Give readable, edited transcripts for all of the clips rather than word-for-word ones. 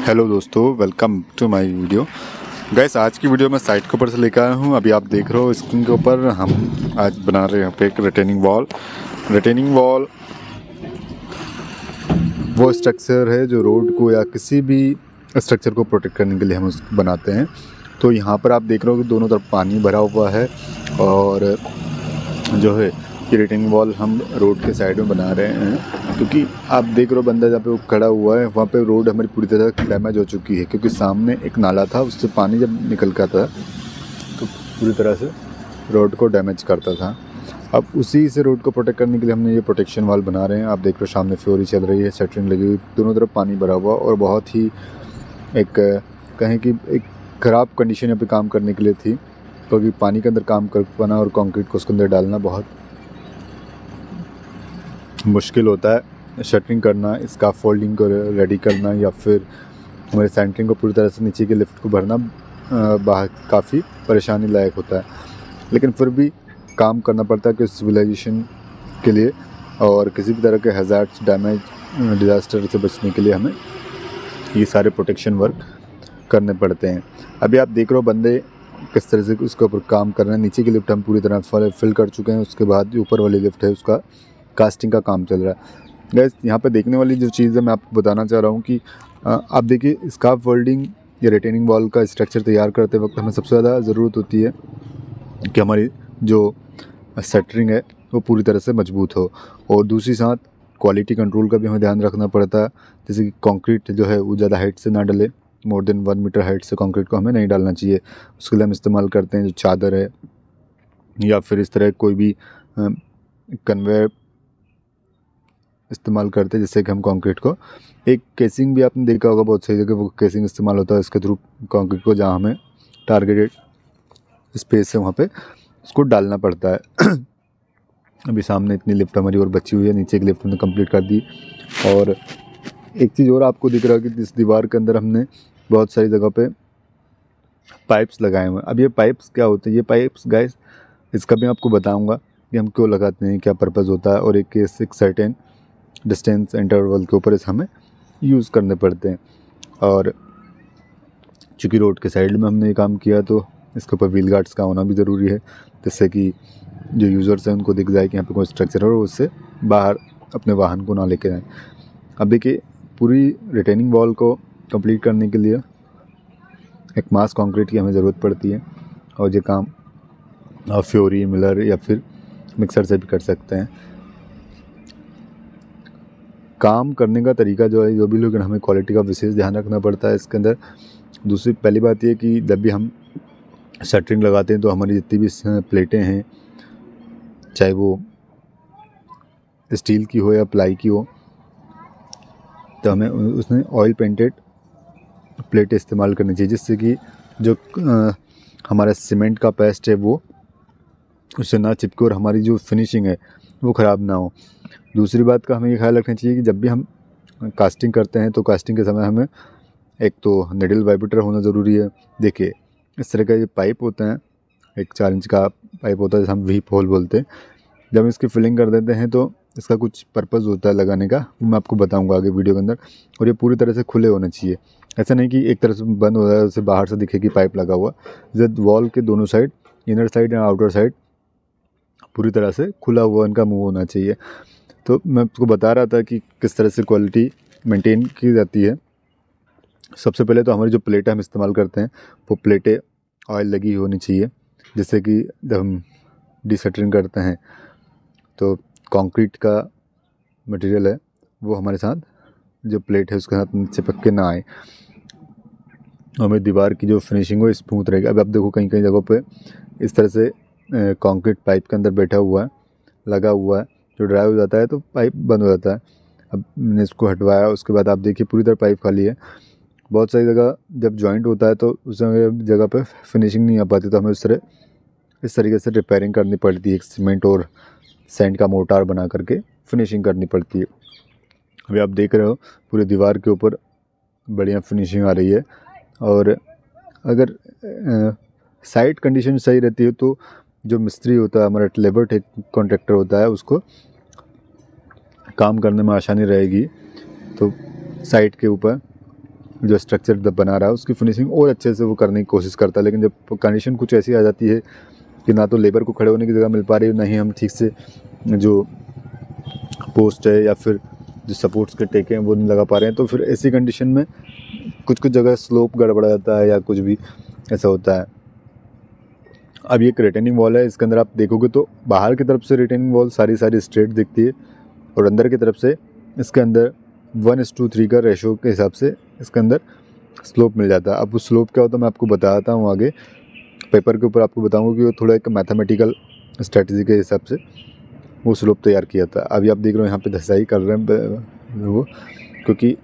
Hello दोस्तों, welcome to my video. Guys, आज की वीडियो में साइट के ऊपर से लेकर आया हूँ। अभी आप देख रहे हो स्क्रीन के ऊपर हम आज बना रहे हैं यहाँ पे एक रिटेनिंग वॉल वो स्ट्रक्चर है जो रोड को या किसी भी स्ट्रक्चर को प्रोटेक्ट करने के लिए हम उसको बनाते हैं। तो यहाँ पर आप देख रहे हो कि दोनों तरफ पानी भरा हुआ है और जो है ये रिटेनिंग वॉल हम रोड के साइड में बना रहे हैं, क्योंकि आप देख रहे हो बंदा जहाँ पे वो खड़ा हुआ है वहाँ पे रोड हमारी पूरी तरह डैमेज हो चुकी है, क्योंकि सामने एक नाला था, उससे पानी जब निकल का था तो पूरी तरह से रोड को डैमेज करता था। अब उसी से रोड को प्रोटेक्ट करने के लिए हमने ये प्रोटेक्शन वॉल बना रहे हैं। आप देख रहे हो सामने फ्लोरी चल रही है, शटरिंग लगी हुई, दोनों तरफ पानी भरा हुआ और बहुत ही एक कहें कि एक ख़राब कंडीशन यहाँ पे काम करने के लिए थी, क्योंकि पानी के अंदर काम कर पाना और कंक्रीट को उसके अंदर डालना बहुत मुश्किल होता है। शटरिंग करना, इसका फोल्डिंग को रेडी करना या फिर हमारे सेंटरिंग को पूरी तरह से नीचे के लिफ्ट को भरना बाहर काफ़ी परेशानी लायक होता है, लेकिन फिर भी काम करना पड़ता है कि सिविलाइजेशन के लिए और किसी भी तरह के हैज़ार्ड्स, डैमेज, डिज़ास्टर से बचने के लिए हमें ये सारे प्रोटेक्शन वर्क करने पड़ते हैं। अभी आप देख रहे हो बंदे किस तरह से उसके ऊपर काम कर रहे हैं। नीचे की लिफ्ट हम पूरी तरह फिल कर चुके हैं, उसके बाद ऊपर वाली लिफ्ट है उसका कास्टिंग का काम चल रहा है। गैस, यहाँ पे देखने वाली जो चीज़ है मैं आपको बताना चाह रहा हूँ कि आप देखिए स्कार्फ वेल्डिंग या रिटेनिंग वॉल का स्ट्रक्चर तैयार करते वक्त हमें सबसे ज़्यादा ज़रूरत होती है कि हमारी जो शटरिंग है वो पूरी तरह से मजबूत हो, और दूसरी साथ क्वालिटी कंट्रोल का भी हमें ध्यान रखना पड़ता है। जैसे कि कंक्रीट जो है वो ज़्यादा हाइट से ना डले, मोर देन 1 मीटर हाइट से कंक्रीट को हमें नहीं डालना चाहिए। उसके लिए हम इस्तेमाल करते हैं जो चादर है या फिर इस तरह कोई भी कन्वेयर इस्तेमाल करते हैं, जिससे कि हम कंक्रीट को एक केसिंग भी आपने देखा होगा बहुत सही जगह वो केसिंग इस्तेमाल होता है, इसके थ्रू कंक्रीट को जहाँ हमें टारगेटेड स्पेस है वहाँ पे उसको डालना पड़ता है। अभी सामने इतनी लिफ्ट हमारी और बची हुई है, नीचे की लिफ्ट हमने कंप्लीट कर दी। और एक चीज़ और आपको दिख रहा है कि इस दीवार के अंदर हमने बहुत सारी जगह पे पाइप्स लगाए हुए हैं। अब ये पाइप्स क्या होते हैं, ये पाइप्स गाइस इसका भी आपको बताऊँगा कि हम क्यों लगाते हैं, क्या पर्पज़ होता है, और एक सर्टेन डिस्टेंस इंटरवल के ऊपर इसे हमें यूज़ करने पड़ते हैं। और चूँकि रोड के साइड में हमने ये काम किया तो इसके ऊपर व्हील गार्ड्स का होना भी ज़रूरी है, जिससे कि जो यूज़र्स हैं उनको दिख जाए कि यहाँ पे कोई स्ट्रक्चर है और उससे बाहर अपने वाहन को ना लेके जाएँ। अब देखिए पूरी रिटेनिंग वॉल को कंप्लीट करने के लिए एक मास कंक्रीट की हमें ज़रूरत पड़ती है, और ये काम आप फ्योरी, मिलर या फिर मिक्सर से भी कर सकते हैं। काम करने का तरीका जो है जो भी, लेकिन हमें क्वालिटी का विशेष ध्यान रखना पड़ता है इसके अंदर। दूसरी पहली बात ये कि जब भी हम शटरिंग लगाते हैं तो हमारी जितनी भी प्लेटें हैं, चाहे वो स्टील की हो या प्लाई की हो, तो हमें उसमें ऑयल पेंटेड प्लेटें इस्तेमाल करनी चाहिए, जिससे कि जो हमारा सीमेंट का पेस्ट है वो उससे ना चिपके और हमारी जो फिनिशिंग है वो ख़राब ना हो। दूसरी बात का हमें ये ख्याल रखना चाहिए कि जब भी हम कास्टिंग करते हैं तो कास्टिंग के समय हमें एक तो निडल वाइब्रेटर होना ज़रूरी है। देखिए इस तरह का ये पाइप होता है, एक 4 इंच का पाइप होता है जिसे हम वीप होल बोलते हैं। जब हम इसकी फिलिंग कर देते हैं तो इसका कुछ पर्पज़ होता है लगाने का, वो मैं आपको बताऊंगा आगे वीडियो के अंदर। और ये पूरी तरह से खुले होने चाहिए, ऐसा नहीं कि एक तरफ से बंद हो जाए उसे बाहर से दिखे कि पाइप लगा हुआ। जब वॉल के दोनों साइड, इनर साइड या आउटर साइड, पूरी तरह से खुला हुआ इनका मुँह होना चाहिए। तो मैं आपको बता रहा था कि किस तरह से क्वालिटी मेंटेन की जाती है। सबसे पहले तो हमारी जो प्लेटें हम इस्तेमाल करते हैं वो प्लेटें ऑयल लगी होनी चाहिए, जिससे कि जब हम डिशटरिंग करते हैं तो कंक्रीट का मटेरियल है वो हमारे साथ जो प्लेट है उसके साथ चिपक के ना आए, हमें दीवार की जो फिनिशिंग हो स्मूथ रहेगी। अब आप देखो कहीं कहीं जगहों पे इस तरह से कंक्रीट पाइप के अंदर बैठा हुआ है, लगा हुआ है, जो ड्राई हो जाता है तो पाइप बंद हो जाता है। अब मैंने इसको हटवाया, उसके बाद आप देखिए पूरी तरह पाइप खाली है। बहुत सारी जगह जब जॉइंट होता है तो उस जगह पे फिनिशिंग नहीं आ पाती, तो हमें इस तरीके से रिपेयरिंग करनी पड़ती है, सीमेंट और सैंड का मोर्टार बना करके फिनिशिंग करनी पड़ती है। अभी आप देख रहे हो पूरी दीवार के ऊपर बढ़िया फिनिशिंग आ रही है। और अगर साइट कंडीशन सही रहती है तो जो मिस्त्री होता है, हमारा लेबर कॉन्ट्रैक्टर होता है, उसको काम करने में आसानी रहेगी। तो साइट के ऊपर जो स्ट्रक्चर बना रहा है उसकी फिनिशिंग और अच्छे से वो करने की कोशिश करता है। लेकिन जब कंडीशन कुछ ऐसी आ जाती है कि ना तो लेबर को खड़े होने की जगह मिल पा रही है, ना ही हम ठीक से जो पोस्ट है या फिर जो सपोर्ट्स के टेके हैं वो नहीं लगा पा रहे हैं, तो फिर ऐसी कंडीशन में कुछ कुछ जगह स्लोप गड़बड़ा जाता है या कुछ भी ऐसा होता है। अब ये एक रिटेनिंग वॉल है, इसके अंदर आप देखोगे तो बाहर की तरफ से रिटेनिंग वॉल सारी स्ट्रेट दिखती है और अंदर की तरफ से इसके अंदर 1:3 का रेशो के हिसाब से इसके अंदर स्लोप मिल जाता है। अब वो स्लोप क्या होता है मैं आपको बताता हूँ आगे, पेपर के ऊपर आपको बताऊँगा कि वो थोड़ा एक मैथमेटिकल स्ट्रेटजी के हिसाब से वो स्लोप तैयार किया था। अभी आप देख रहे हो यहाँ पे धसाई कर रहे हैं वो, क्योंकि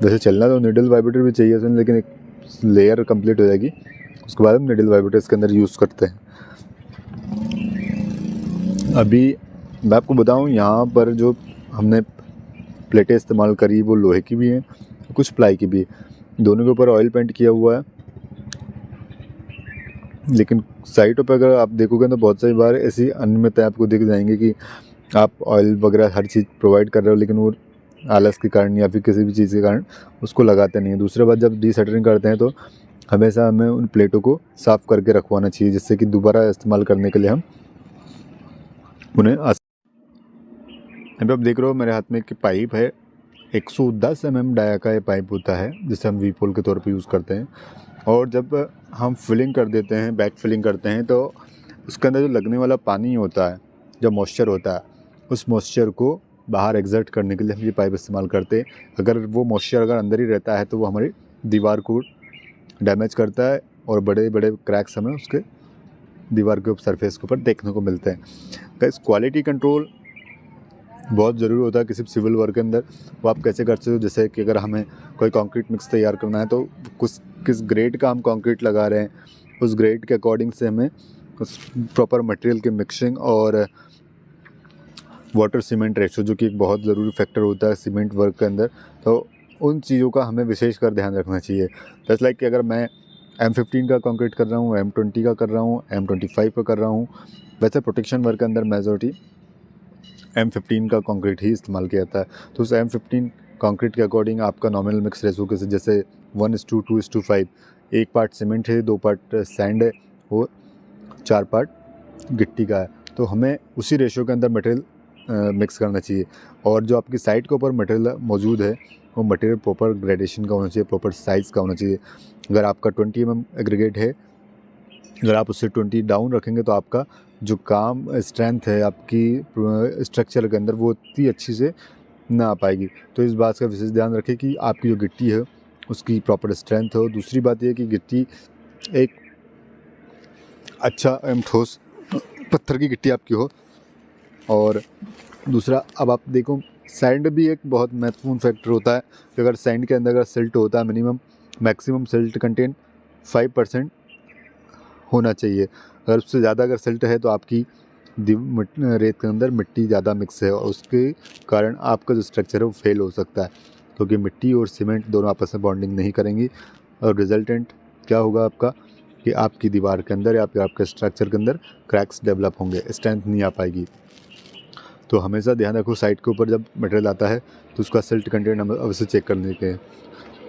वैसे चलना तो निडल वाइब्रेटर भी चाहिए उसमें, लेकिन एक लेयर कंप्लीट हो जाएगी उसके बाद हम निडल वाइब्रेटर इसके अंदर यूज़ करते हैं। अभी मैं आपको बताऊं यहाँ पर जो हमने प्लेटें इस्तेमाल करी वो लोहे की भी हैं, कुछ प्लाई की भी है, दोनों के ऊपर ऑयल पेंट किया हुआ है। लेकिन साइटों पर अगर आप देखोगे तो बहुत सारी बार ऐसी अनियमितताएं आपको दिख जाएंगी कि आप ऑयल वगैरह हर चीज़ प्रोवाइड कर रहे हो लेकिन वो आलस के कारण या फिर किसी भी चीज़ के कारण उसको लगाते नहीं हैं। दूसरी बात, जब डीसेंटरिंग करते हैं तो हमेशा हमें उन प्लेटों को साफ़ करके रखवाना चाहिए, जिससे कि दोबारा इस्तेमाल करने के लिए हम उन्हें अभी आप देख रहे हो मेरे हाथ में एक पाइप है, 110 mm डाया का ये पाइप होता है जिसे हम वीपोल के तौर पे यूज़ करते हैं। और जब हम फिलिंग कर देते हैं, बैक फिलिंग करते हैं, तो उसके अंदर जो लगने वाला पानी होता है, जो मॉइस्चर होता है, उस मॉइस्चर को बाहर एग्जर्ट करने के लिए हम ये पाइप इस्तेमाल करते हैं। अगर वो मॉइस्चर अगर अंदर ही रहता है तो वो हमारी दीवार को डैमेज करता है और बड़े बड़े क्रैक्स हमें उसके दीवार के सरफेस के ऊपर देखने को मिलते हैं। गाइस, क्वालिटी कंट्रोल बहुत ज़रूरी होता है किसी सिविल वर्क के अंदर। वो आप कैसे कर सकते हो, जैसे कि अगर हमें कोई कंक्रीट मिक्स तैयार करना है तो किस ग्रेड का हम कंक्रीट लगा रहे हैं, उस ग्रेड के अकॉर्डिंग से हमें उस प्रॉपर मटेरियल की मिक्सिंग और वाटर सीमेंट रेशो, जो कि एक बहुत ज़रूरी फैक्टर होता है सीमेंट वर्क के अंदर, तो उन चीज़ों का हमें विशेषकर ध्यान रखना चाहिए। जैसे लाइक कि अगर मैं M15 का कंक्रीट कर रहा हूँ, M20 का कर रहा हूँ, M25 का कर रहा हूँ, वैसे प्रोटेक्शन वर्क के अंदर मेजॉरिटी M15 का कंक्रीट ही इस्तेमाल किया जाता है। तो उस M15 कंक्रीट के अकॉर्डिंग आपका नॉमिनल मिक्स रेशो के जैसे 1:2:5, 1 पार्ट सीमेंट है, 2 पार्ट सैंड है और 4 पार्ट गिट्टी का है, तो हमें उसी रेशो के अंदर मटेरियल मिक्स करना चाहिए। और जो आपकी साइट के ऊपर मटेरियल मौजूद है वो मटेरियल प्रॉपर ग्रेडेशन का होना चाहिए, प्रॉपर साइज़ का होना चाहिए। अगर आपका 20 mm एग्रीगेट है, अगर आप उससे 20 डाउन रखेंगे तो आपका जो काम स्ट्रेंथ है आपकी स्ट्रक्चर के अंदर वो उतनी अच्छी से ना आ पाएगी। तो इस बात का विशेष ध्यान रखें कि आपकी जो गिट्टी है उसकी प्रॉपर स्ट्रेंथ हो। दूसरी बात यह है कि गिट्टी एक अच्छा ठोस पत्थर की गिट्टी आपकी हो। और दूसरा, अब आप देखो सैंड भी एक बहुत महत्वपूर्ण फैक्टर होता है कि अगर सैंड के अंदर अगर सिल्ट होता है, मैक्सिमम सिल्ट कंटेंट 5% होना चाहिए। अगर उससे ज़्यादा अगर सिल्ट है तो आपकी रेत के अंदर मिट्टी ज़्यादा मिक्स है और उसके कारण आपका जो स्ट्रक्चर है वो फेल हो सकता है, क्योंकि मिट्टी और सीमेंट दोनों आपस में बॉन्डिंग नहीं करेंगी और रिजल्टेंट क्या होगा आपका कि आपकी दीवार के अंदर या फिर आपके स्ट्रक्चर के अंदर क्रैक्स डेवलप होंगे, स्ट्रेंथ नहीं आ पाएगी। तो हमेशा ध्यान रखो साइट के ऊपर जब मटेरियल आता है तो उसका सिल्ट कंटेंट हमें अवश्य चेक करने के।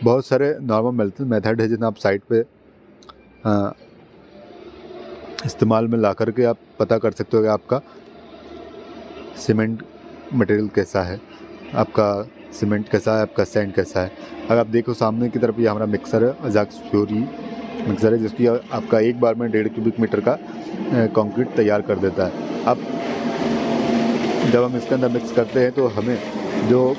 बहुत सारे नॉर्मल मेथड है जिन्हें आप साइट पे इस्तेमाल में ला करके आप पता कर सकते हो कि आपका सीमेंट मटेरियल कैसा है, आपका सीमेंट कैसा है, आपका सैंड कैसा है। अगर आप देखो सामने की तरफ ये हमारा मिक्सर है, अजाक्स फ्यूरी मिक्सर है, जिसकी आपका एक बार में 1.5 क्यूबिक मीटर का कंक्रीट तैयार कर देता है। अब जब हम इसके अंदर मिक्स करते हैं तो हमें जो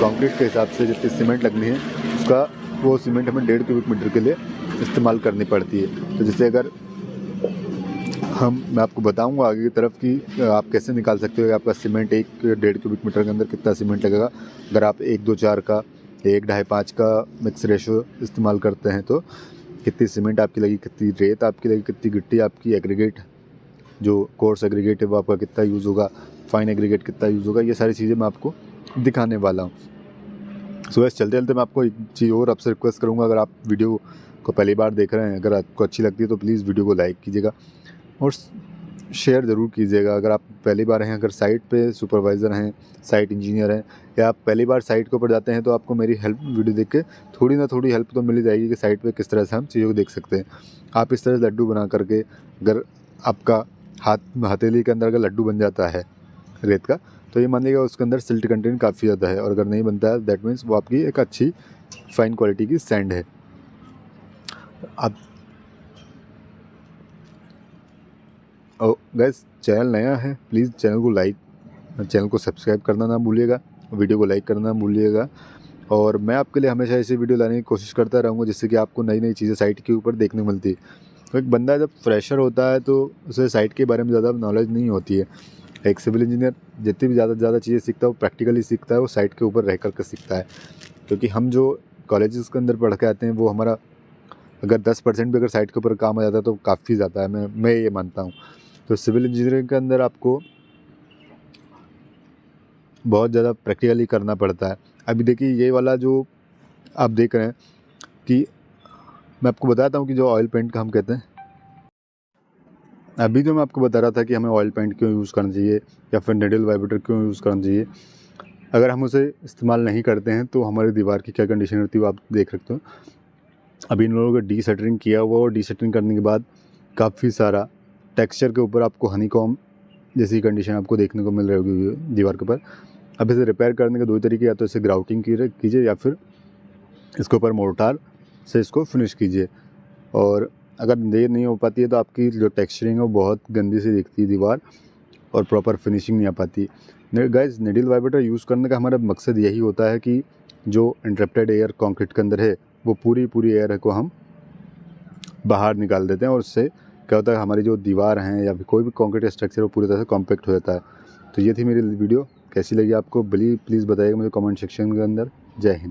कंक्रीट के हिसाब से जितनी सीमेंट लगनी है उसका वो सीमेंट हमें 1.5 क्यूबिक मीटर के लिए इस्तेमाल करनी पड़ती है। तो जैसे अगर मैं आपको बताऊंगा आगे की तरफ कि आप कैसे निकाल सकते हो कि आपका सीमेंट 1.5 क्यूबिक मीटर के अंदर कितना सीमेंट लगेगा। अगर आप 1:2:4 का 1:2:5 का मिक्स रेशो इस्तेमाल करते हैं तो कितनी सीमेंट आपकी लगी, कितनी रेत आपकी लगी, कितनी गिट्टी आपकी, एग्रीगेट जो कोर्स एग्रीगेट है वो आपका कितना यूज़ होगा, फाइन एग्रीगेट कितना यूज़ होगा, ये सारी चीज़ें मैं आपको दिखाने वाला हूँ। सो बस चलते चलते मैं आपको एक चीज़ और आपसे रिक्वेस्ट करूँगा, अगर आप वीडियो को पहली बार देख रहे हैं, अगर आपको अच्छी लगती है तो प्लीज़ वीडियो को लाइक कीजिएगा और शेयर ज़रूर कीजिएगा। अगर आप पहली बार हैं, अगर साइट पे सुपरवाइज़र हैं, साइट इंजीनियर हैं, या आप पहली बार साइट के ऊपर जाते हैं, तो आपको मेरी हेल्प वीडियो देख के थोड़ी ना थोड़ी हेल्प तो मिल ही जाएगी कि साइट पे किस तरह से हम चीज़ों को देख सकते हैं। आप इस तरह से लड्डू बना करके, अगर आपका हथेली के अंदर अगर लड्डू बन जाता है रेत का, तो ये मान लीजिएगा उसके अंदर सिल्ट कंटेंट काफ़ी ज़्यादा है, और अगर नहीं बनता है दैट मीन्स वो आपकी एक अच्छी फाइन क्वालिटी की सैंड है। आप गाइस, चैनल नया है, प्लीज़ चैनल को सब्सक्राइब करना ना भूलिएगा, वीडियो को लाइक करना ना भूलिएगा। और मैं आपके लिए हमेशा ऐसी वीडियो लाने की कोशिश करता रहूँगा जिससे कि आपको नई नई चीज़ें साइट के ऊपर देखने को मिलती है। तो एक बंदा जब फ्रेशर होता है तो उसे साइट के बारे में ज़्यादा नॉलेज नहीं होती है। एक सिविल इंजीनियर जितनी भी ज़्यादा से ज़्यादा चीज़ें सीखता है वो प्रैक्टिकली सीखता है, वो साइट के ऊपर रह कर के सीखता है। क्योंकि हम जो कॉलेजेस के अंदर पढ़ के आते हैं वो हमारा अगर 10% भी अगर साइट के ऊपर काम आ जाता है तो काफ़ी ज़्यादा है, मैं ये मानता हूँ। तो सिविल इंजीनियरिंग के अंदर आपको बहुत ज़्यादा प्रैक्टिकली करना पड़ता है। अभी देखिए ये वाला जो आप देख रहे हैं कि मैं आपको बताता हूँ कि जो ऑयल पेंट का हम कहते हैं, अभी जो मैं आपको बता रहा था कि हमें ऑयल पेंट क्यों यूज़ करना चाहिए या फिर निडल वाइब्रेटर क्यों यूज़ करना चाहिए, अगर हम उसे इस्तेमाल नहीं करते हैं तो हमारी दीवार की क्या कंडीशन होती है वो आप देख सकते हो। अभी इन लोगों को डीशटरिंग किया हुआ, और डीशटरिंग करने के बाद काफ़ी सारा टेक्सचर के ऊपर आपको हनीकॉम्ब जैसी कंडीशन आपको देखने को मिल रही होगी दीवार के ऊपर। अब इसे रिपेयर करने के दो तरीके, या तो इसे ग्राउटिंग कीजिए या फिर इसके ऊपर मोर्टार से इसको फिनिश कीजिए। और अगर देर नहीं हो पाती है तो आपकी जो टेक्सचरिंग है वो बहुत गंदी सी दिखती है दीवार, और प्रॉपर फिनिशिंग नहीं आ पाती। गाइस, निडल वाइब्रेटर यूज़ करने का हमारा मकसद यही होता है कि जो इंटरप्टेड एयर कंक्रीट के अंदर है वो पूरी एयर को हम बाहर निकाल देते हैं, और उससे क्या होता है हमारी जो दीवार हैं या फिर कोई भी कंक्रीट स्ट्रक्चर वो पूरी तरह से कॉम्पैक्ट हो जाता है। तो ये थी मेरी वीडियो, कैसी लगी आपको प्लीज़ बताइएगा मुझे कमेंट सेक्शन के अंदर। जय हिंद।